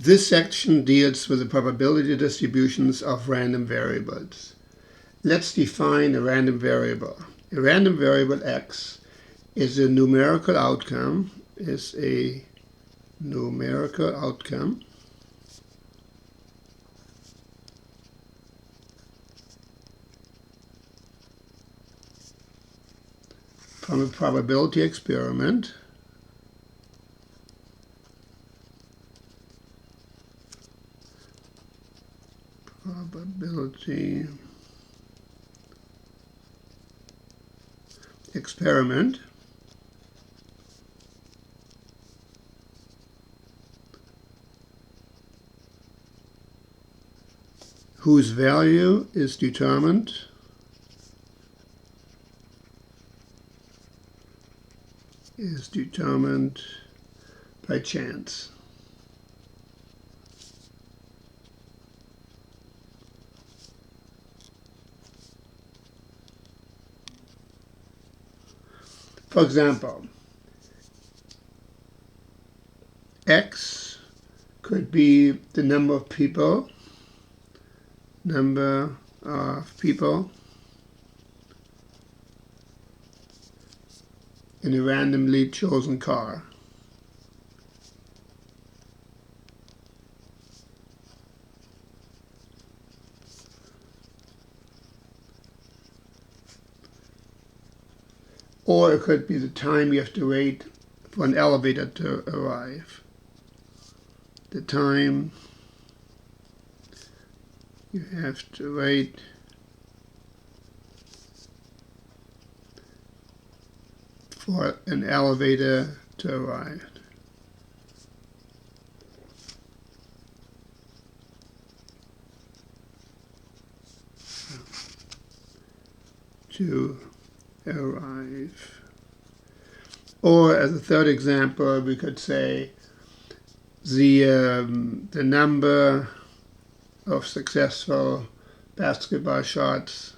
This section deals with the probability distributions of random variables. Let's define a random variable. A random variable x is a numerical outcome, from a probability experiment whose value is determined by chance. For example, x could be the number of people in a randomly chosen car. Or it could be the time you have to wait for an elevator to arrive. The time you have to wait for an elevator to arrive. Or as a third example, we could say the number of successful basketball shots,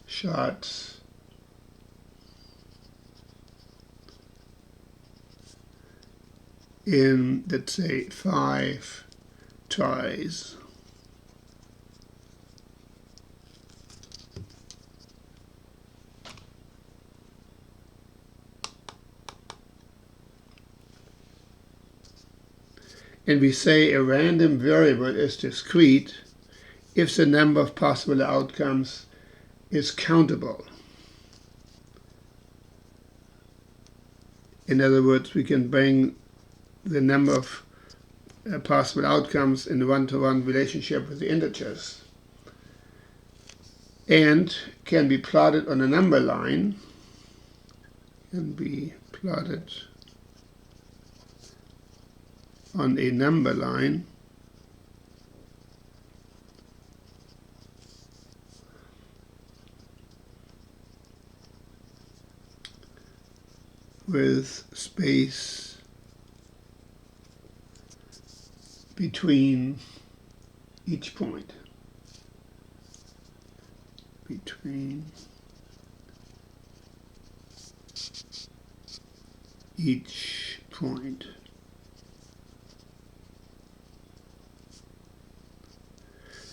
shots in, let's say, 5 tries. And we say a random variable is discrete if the number of possible outcomes is countable. In other words, we can bring the number of possible outcomes in a one-to-one relationship with the integers, and can be plotted on a number line, with space between each point.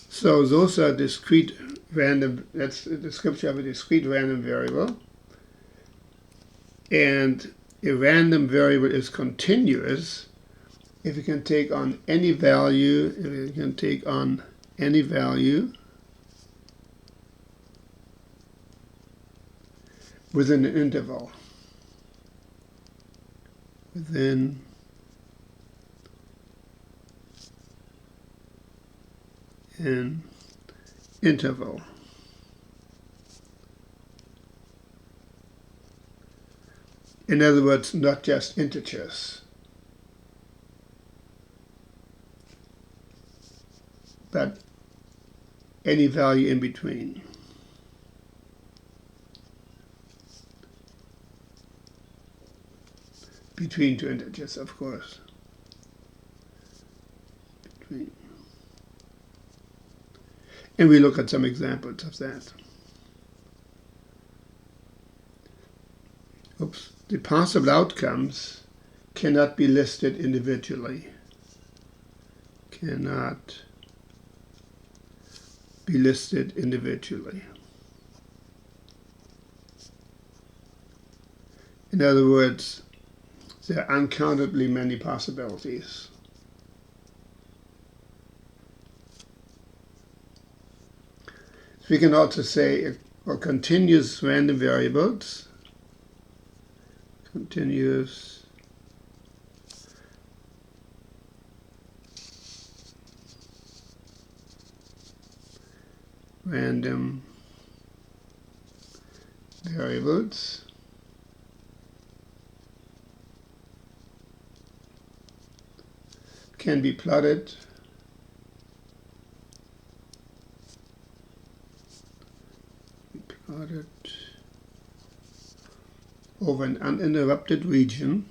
So those are discrete random, that's a description of a discrete random variable. And a random variable is continuous if it can take on any value, within an interval. In other words, not just integers, but any value in between. Between two integers, of course. between. And we look at some examples of that. Oops. The possible outcomes cannot be listed individually. Cannot be listed individually. In other words, there are uncountably many possibilities. We can also say for continuous random variables, continuous random variables can be plotted over an uninterrupted region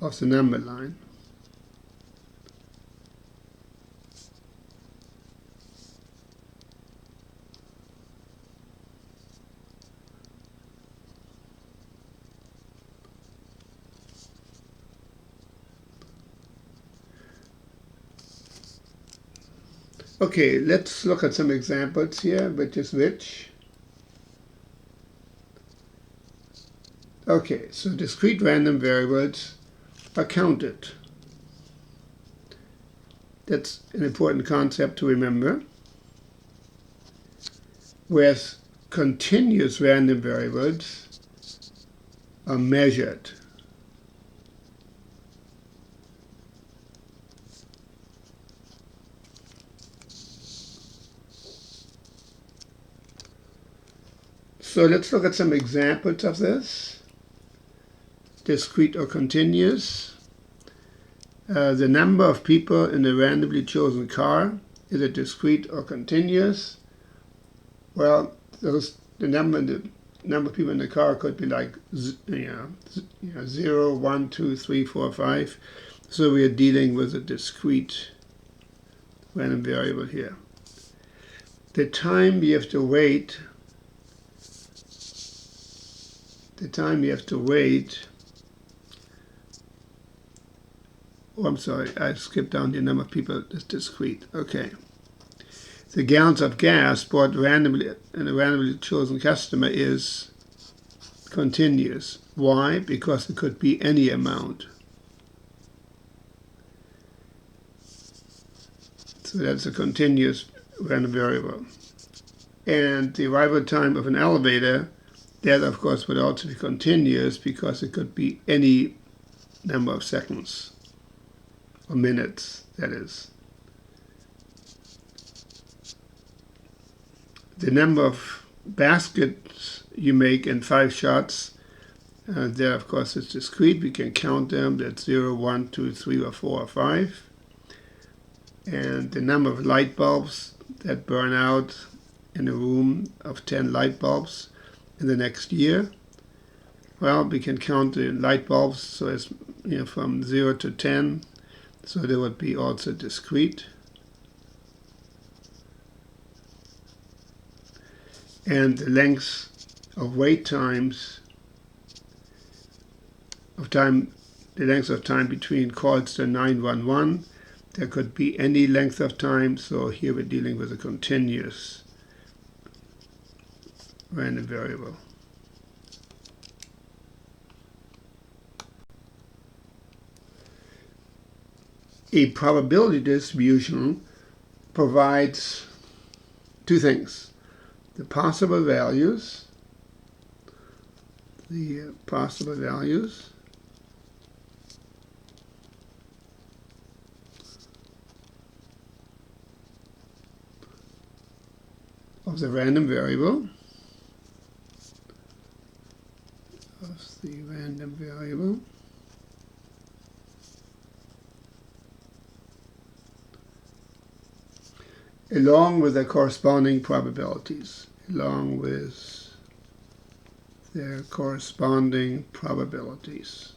of the number line. Okay, let's look at some examples here, which is which. Okay, so discrete random variables are counted. That's an important concept to remember. Whereas continuous random variables are measured. So let's look at some examples of this. Discrete or continuous. The number of people in a randomly chosen car, is it discrete or continuous? Well, the number of people in the car could be like 0, 1, 2, 3, 4, 5. So we are dealing with a discrete random variable here. The time you have to wait. Oh, I'm sorry, I skipped down the number of people that's discrete. Okay. The gallons of gas bought randomly in a randomly chosen customer is continuous. Why? Because it could be any amount. So that's a continuous random variable. And the arrival time of an elevator, that of course would also be continuous because it could be any number of seconds or minutes, that is. The number of baskets you make in 5 shots, that of course is discrete. We can count them. That's 0, 1, 2, 3, or 4, or 5. And the number of light bulbs that burn out in a room of 10 light bulbs in the next year. Well, we can count the light bulbs, so it's from 0 to 10. So they would be also discrete. And the length of wait times the length of time between calls to 911, there could be any length of time. So here we're dealing with a continuous random variable. A probability distribution provides two things. The possible values of the random variable, along with their corresponding probabilities. Along with their corresponding probabilities.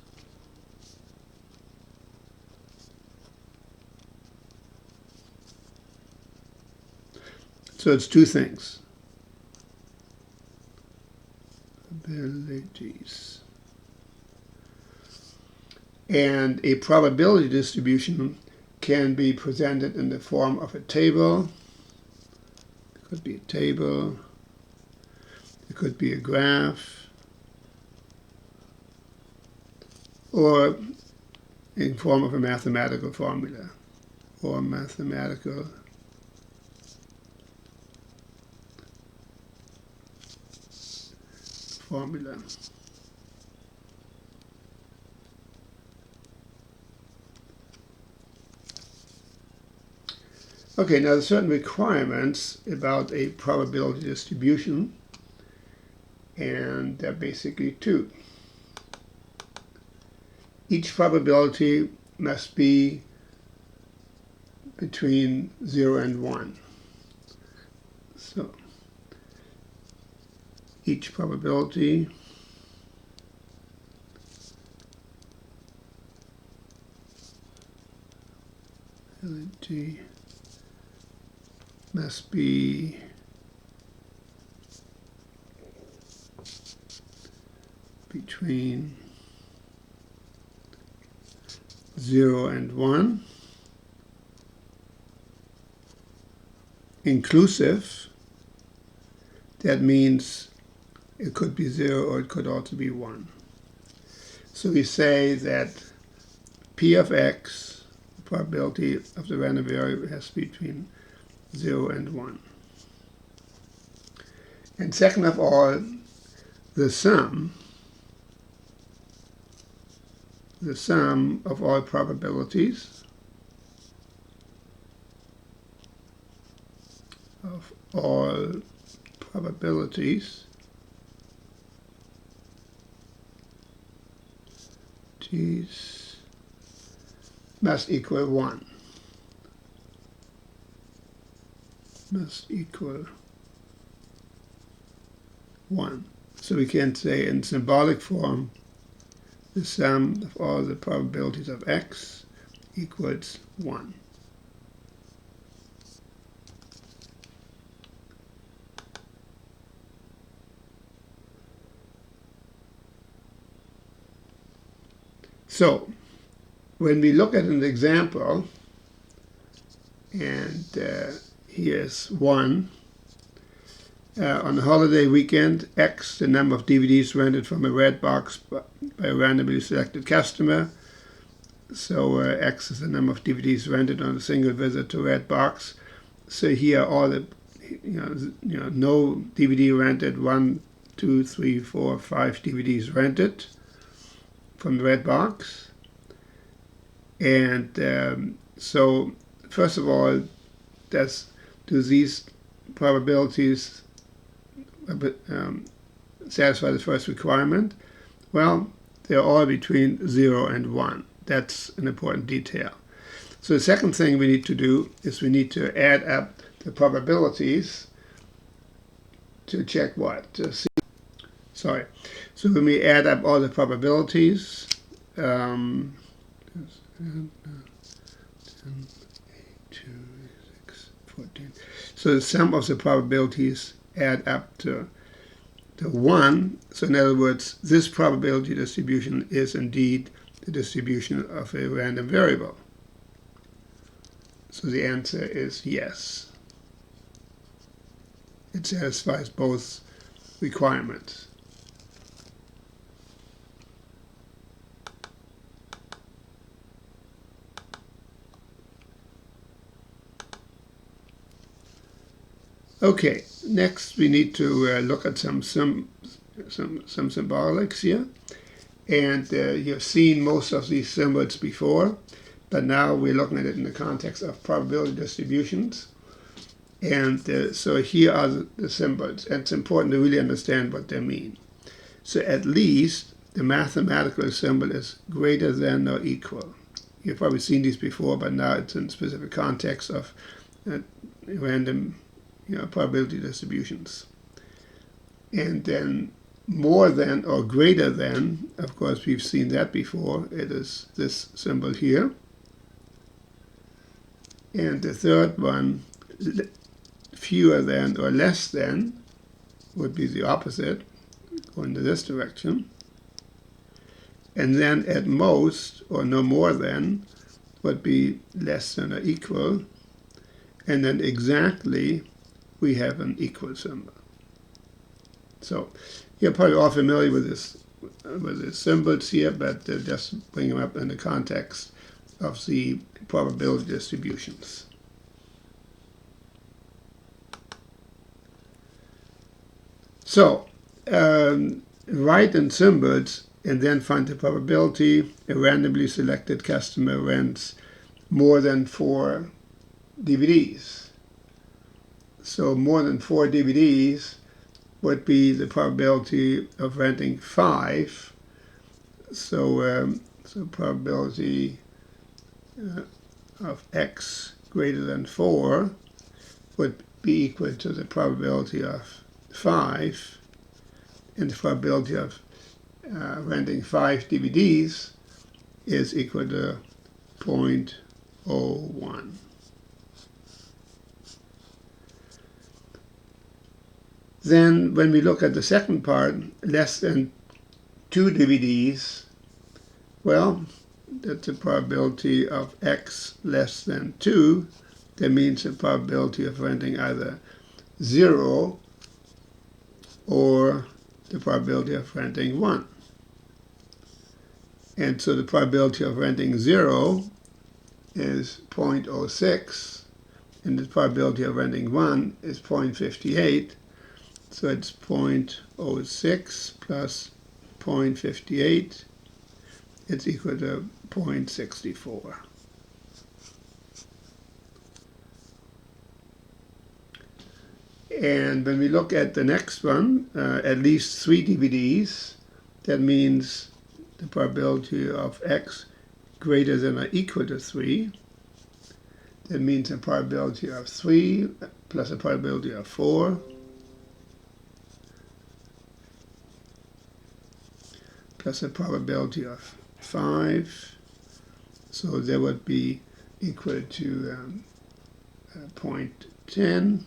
So it's two things. Probabilities. And a probability distribution can be presented in the form of a table. It could be a table. It could be a graph. Or in form of a mathematical formula. Or mathematical formula. Okay, now there are certain requirements about a probability distribution, and there are basically two. Each probability must be between 0 and 1. So each probability must be between 0 and 1, inclusive. That means it could be 0 or it could also be 1. So we say that P of x, the probability of the random variable, has to be between 0 and 1. And second of all, the sum of all probabilities must equal 1. Must equal 1. So we can say in symbolic form, the sum of all the probabilities of x equals 1. So, when we look at an example, and here's one, on a holiday weekend, X, the number of DVDs rented from a Redbox by a randomly selected customer. So X is the number of DVDs rented on a single visit to Redbox. So here are all the, no DVD rented, 1, 2, 3, 4, 5 DVDs rented from the Redbox. And so, first of all, do these probabilities satisfy the first requirement? Well, they're all between 0 and 1. That's an important detail. So the second thing we need to do is we need to add up the probabilities to check what? To see. Sorry. So when we add up all the probabilities, 10, 8, 2, 6, 14. So the sum of the probabilities add up to 1. So in other words, this probability distribution is indeed the distribution of a random variable. So the answer is yes. It satisfies both requirements. Okay, next we need to look at some symbolics here. And you've seen most of these symbols before, but now we're looking at it in the context of probability distributions. And so here are the symbols, and it's important to really understand what they mean. So at least the mathematical symbol is greater than or equal. You've probably seen these before, but now it's in specific context of random probability distributions. And then more than or greater than, of course we've seen that before, it is this symbol here. And the third one, fewer than or less than, would be the opposite, going to this direction. And then at most, or no more than, would be less than or equal. And then exactly, we have an equal symbol. So you're probably all familiar with the symbols here, but just bring them up in the context of the probability distributions. So write in symbols and then find the probability a randomly selected customer rents more than 4 DVDs. So more than 4 DVDs would be the probability of renting 5. So probability of x greater than 4 would be equal to the probability of 5, and the probability of renting 5 DVDs is equal to 0.01. Then when we look at the second part, less than 2 DVDs, well, that's the probability of x less than 2. That means the probability of renting either 0 or the probability of renting 1. And so the probability of renting 0 is 0.06, and the probability of renting 1 is 0.58. So it's 0.06 plus 0.58. It's equal to 0.64. And when we look at the next one, at least 3 DVDs, that means the probability of x greater than or equal to 3. That means a probability of 3 plus a probability of 4 plus a probability of 5. So that would be equal to 0.10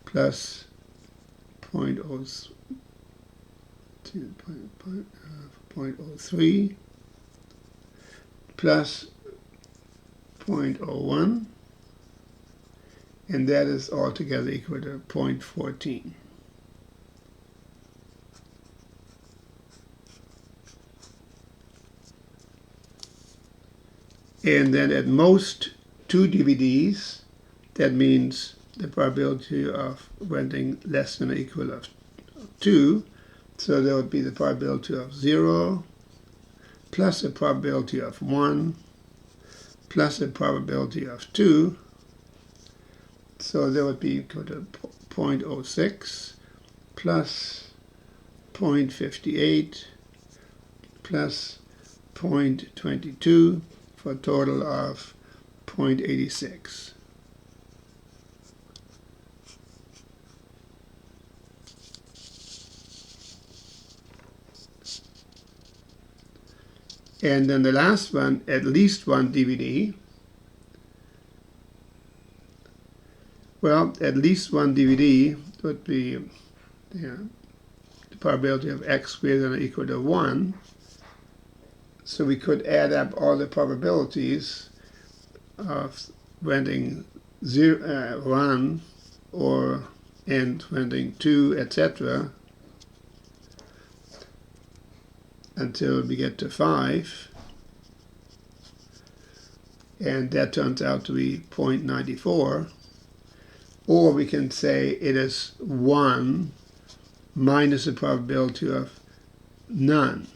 plus 0.03 plus 0.01, and that is altogether equal to 0.14. And then at most 2 DVDs, that means the probability of renting less than or equal of 2. So there would be the probability of 0 plus the probability of 1 plus the probability of 2. So that would be equal to 0.06 plus 0.58 plus 0.22 for a total of 0.86. And then the last one, at least 1 DVD. Well, at least 1 DVD would be the probability of x greater than or equal to 1. So we could add up all the probabilities of renting 1 and renting 2, etc., until we get to 5, and that turns out to be 0.94. Or we can say it is 1 minus the probability of none.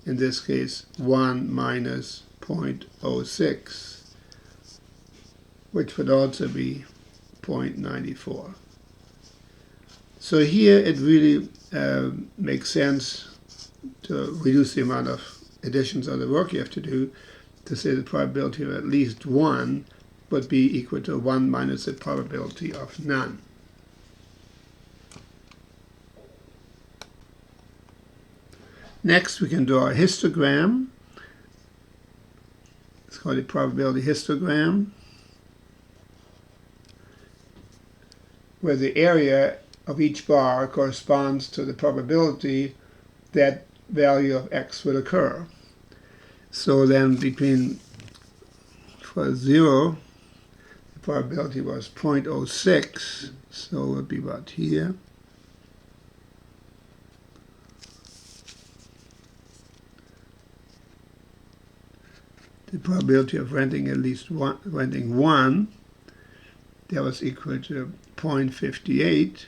In this case, 1 minus 0.06, which would also be 0.94. So here it really makes sense to reduce the amount of additions of the work you have to do, to say the probability of at least 1 would be equal to 1 minus the probability of none. Next, we can draw a histogram. It's called a probability histogram, where the area of each bar corresponds to the probability that value of x will occur. So then for 0, the probability was 0.06, so it would be about here. The probability of renting renting one, that was equal to 0.58.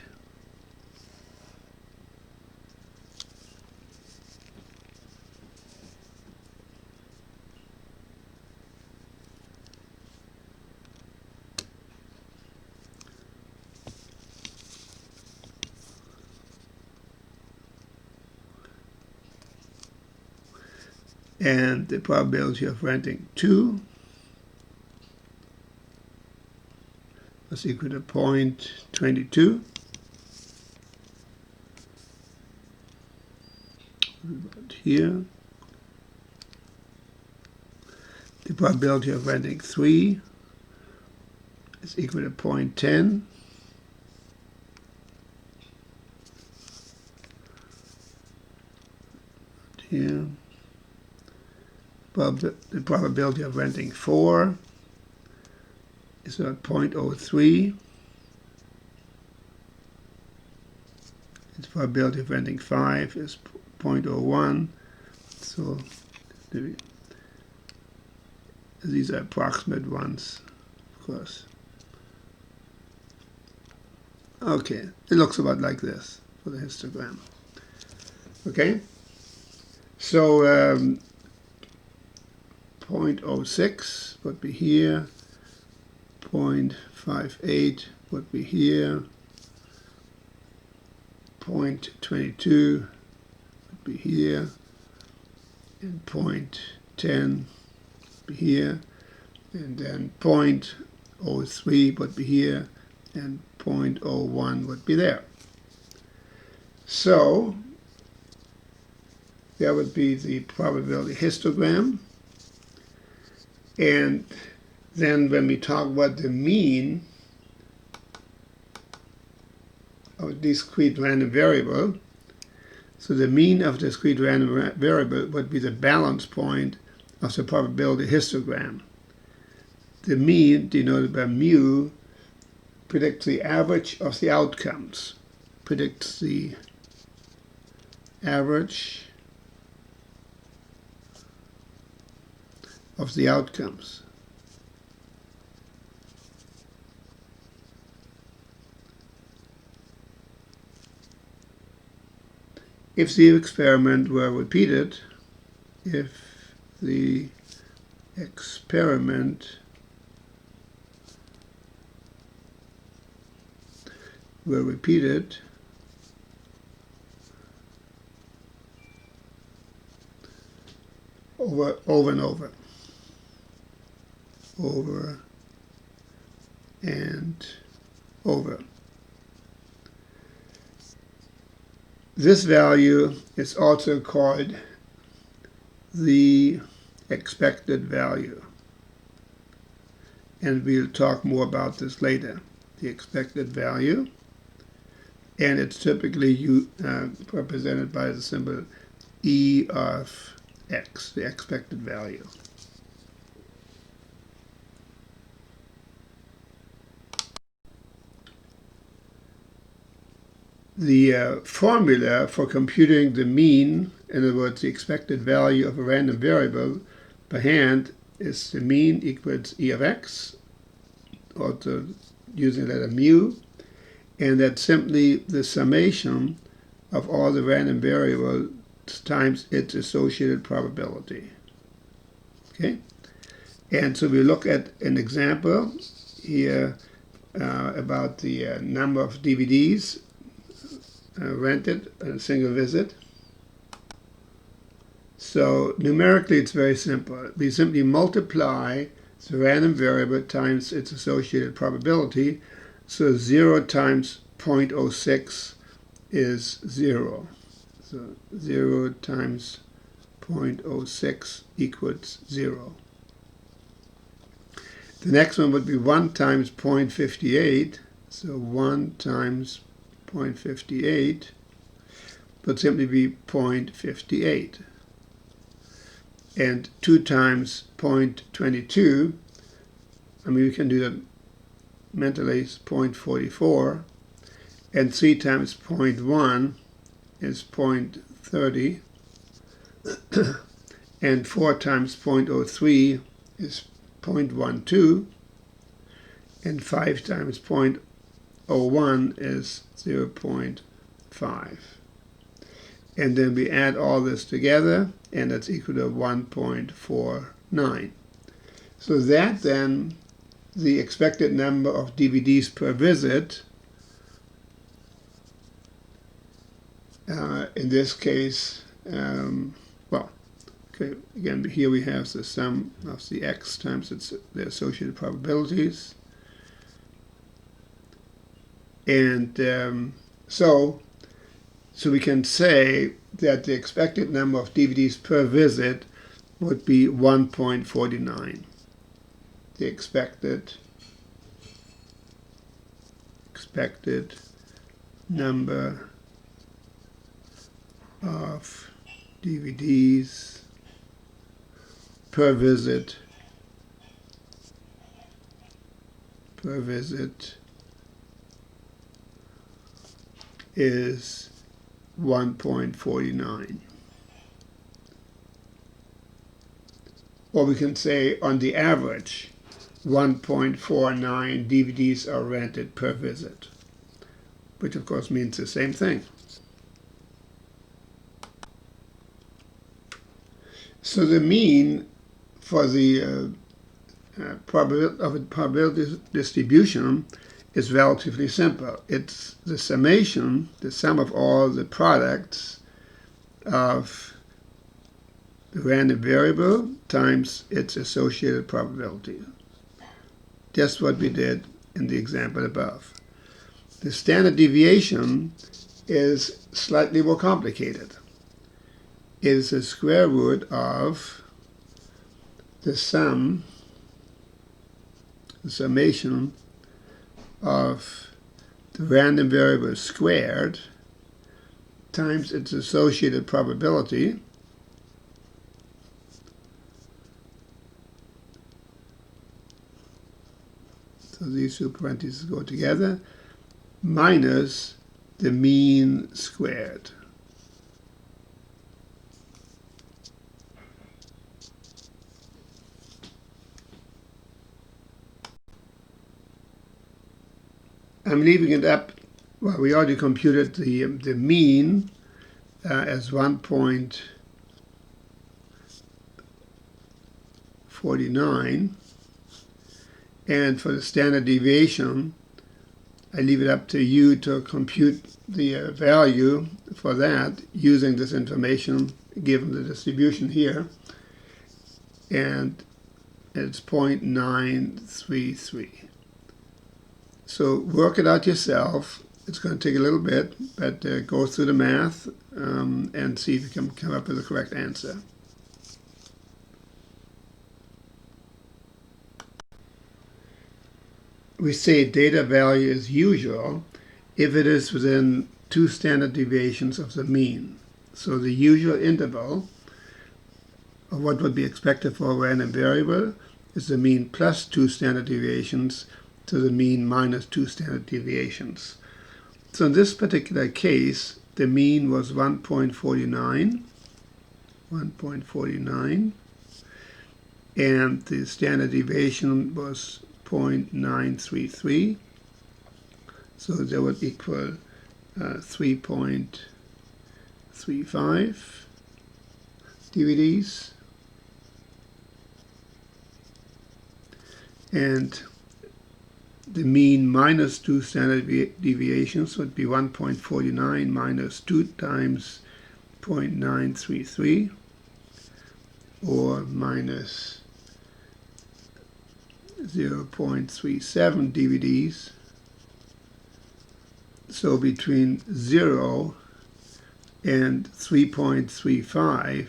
And the probability of renting 2 was equal to 0.22. About here. The probability of renting 3 is equal to 0.10. Here. The probability of renting 4 is about 0.03. Its probability of renting 5 is 0.01. So these are approximate ones, of course. Okay, it looks about like this for the histogram. Okay, so 0.06 would be here, 0.58 would be here, 0.22 would be here, and 0.10 would be here, and then 0.03 would be here, and 0.01 would be there. So that would be the probability histogram. And then when we talk about the mean of a discrete random variable, so the mean of the discrete random variable would be the balance point of the probability histogram. The mean, denoted by mu, predicts the average of the outcomes, predicts the average of the outcomes. If the experiment were repeated, if the experiment were repeated, over and over and over. This value is also called the expected value, and we'll talk more about this later. The expected value, and it's typically represented by the symbol E of x, the expected value. The formula for computing the mean, in other words, the expected value of a random variable by hand, is the mean equals E of x, also using the letter mu, and that's simply the summation of all the random variables times its associated probability. Okay, and so we look at an example here about the number of DVDs rented in a single visit. So numerically it's very simple. We simply multiply the random variable times its associated probability. So 0 times 0.06 is 0. So 0 times 0.06 equals 0. The next one would be 1 times 0.58. So 1 times 0.58 would simply be 0.58. And 2 times 0.22, I mean, we can do that mentally, is 0.44. And 3 times 0.1 is 0.30. And 4 times 0.03 is 0.12. And 5 times 0.01 is 0.5. And then we add all this together, and that's equal to 1.49. So that then, the expected number of DVDs per visit, in this case, well, okay, again, here we have the sum of the x times the associated probabilities. And so we can say that the expected number of DVDs per visit would be 1.49. The expected number of DVDs per visit is 1.49. Or we can say on the average 1.49 DVDs are rented per visit, which of course means the same thing. So the mean for the probability distribution is relatively simple. It's the summation, the sum of all the products of the random variable times its associated probability. Just what we did in the example above. The standard deviation is slightly more complicated. It is the square root of the summation of the random variable squared times its associated probability so these two parentheses go together, minus the mean squared. I'm leaving it up. Well, we already computed the mean as 1.49, and for the standard deviation, I leave it up to you to compute the value for that using this information given the distribution here, and it's 0.933. So work it out yourself. It's going to take a little bit, but go through the math and see if you can come up with the correct answer. We say data value is usual if it is within 2 standard deviations of the mean. So the usual interval of what would be expected for a random variable is the mean plus 2 standard deviations to the mean minus 2 standard deviations. So in this particular case, the mean was 1.49, and the standard deviation was 0.933. So that would equal 3.35 DVDs. And the mean minus 2 standard deviations would be 1.49 minus 2 times 0.933, or minus 0.37 DVDs. So between 0 and 3.35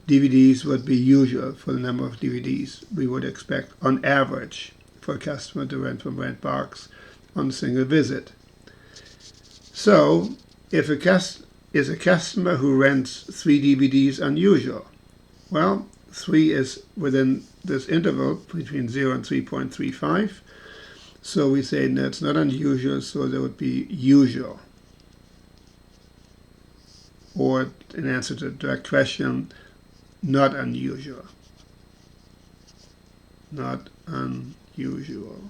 DVDs would be usual for the number of DVDs we would expect on average for a customer to rent from Rentbox on a single visit. So if is a customer who rents 3 DVDs unusual? Well, 3 is within this interval between 0 and 3.35. So we say no, it's not unusual, so there would be usual. Or in answer to the direct question, not unusual. Not unusual.